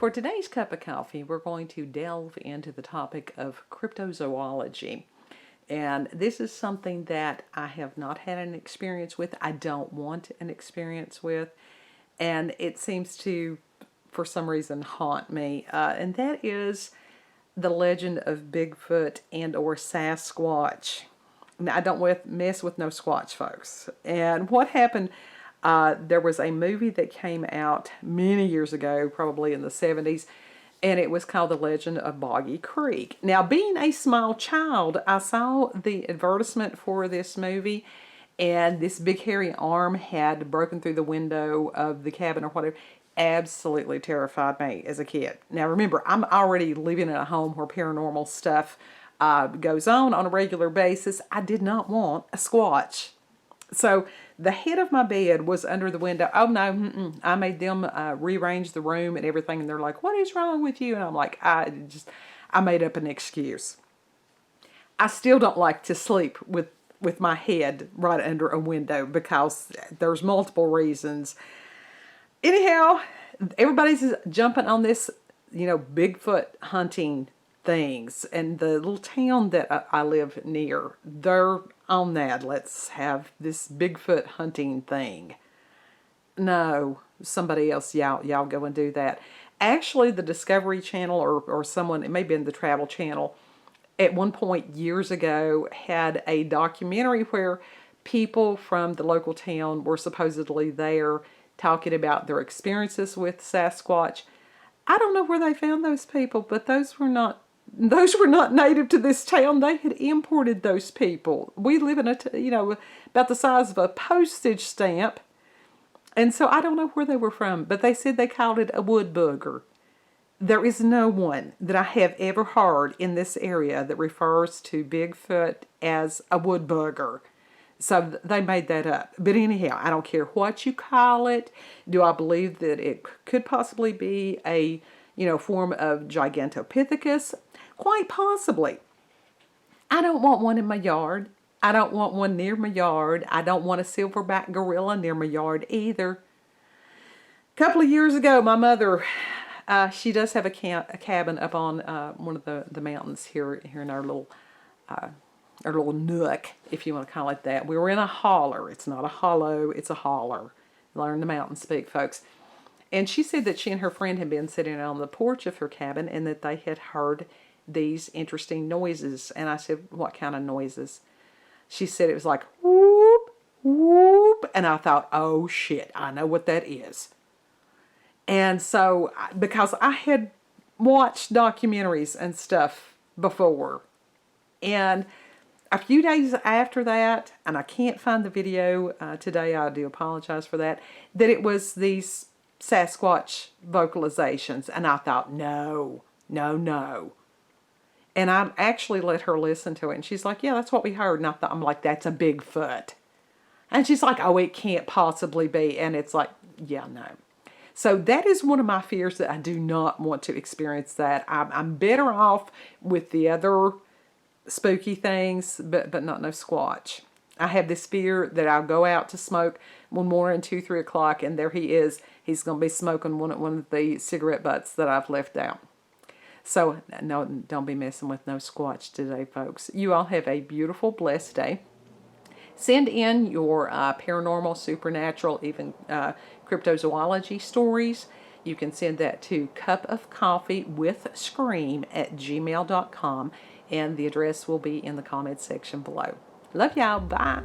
For today's cup of coffee, we're going to delve into the topic of cryptozoology. And this is something that I have not had an experience with. I don't want an experience with. And it seems to, for some reason, haunt me. And that is the legend of Bigfoot and or Sasquatch. Now, I don't mess with no Squatch, folks. And what happened, there was a movie that came out many years ago, probably in the 70s, and it was called The Legend of Boggy Creek. Now, being a small child, I saw the advertisement for this movie, and this big hairy arm had broken through the window of the cabin or whatever. Absolutely terrified me as a kid. Now, remember, I'm already living in a home where paranormal stuff goes on a regular basis. I did not want a Squatch. So the head of my bed was under the window. Oh no, I made them rearrange the room and everything. And they're like, "What is wrong with you?" And I'm like, I made up an excuse. I still don't like to sleep with my head right under a window because there's multiple reasons. Anyhow, everybody's jumping on this, Bigfoot hunting things. And the little town that I live near, they're on that. Let's have this Bigfoot hunting thing. No, somebody else, y'all go and do that. Actually, the Discovery Channel or someone, it may have been the Travel Channel, at one point years ago had a documentary where people from the local town were supposedly there talking about their experiences with Sasquatch. I don't know where they found those people, but those were not native to this town. They had imported those people. We live in about the size of a postage stamp. And so I don't know where they were from, but they said they called it a wood booger. There is no one that I have ever heard in this area that refers to Bigfoot as a wood booger. So they made that up. But anyhow, I don't care what you call it. Do I believe that it could possibly be a, form of Gigantopithecus? Quite possibly. I don't want one in my yard. I don't want one near my yard. I don't want a silverback gorilla near my yard either. A couple of years ago, my mother, she does have a cabin up on one of the mountains here in our little nook, if you want to call it that. We were in a holler. It's not a hollow, it's a holler. Learn the mountain speak, folks. And she said that she and her friend had been sitting on the porch of her cabin and that they had heard these interesting noises. And I said, "What kind of noises?" She said it was like, whoop, whoop. And I thought, oh shit, I know what that is. And so, because I had watched documentaries and stuff before, and a few days after that, and I can't find the video today, I do apologize for that it was these Sasquatch vocalizations. And I thought, no. And I actually let her listen to it. And she's like, "Yeah, that's what we heard." And I'm like, "That's a Bigfoot." And she's like, "Oh, it can't possibly be." And it's like, yeah, no. So that is one of my fears, that I do not want to experience that. I'm better off with the other spooky things, but not no Squatch. I have this fear that I'll go out to smoke one morning, 2, 3 o'clock, and there he is. He's going to be smoking one of the cigarette butts that I've left out. So, no, don't be messing with no Squatch today, folks. You all have a beautiful, blessed day. Send in your paranormal, supernatural, even cryptozoology stories. You can send that to cupofcoffeewithscream@gmail.com, and the address will be in the comments section below. Love y'all. Bye.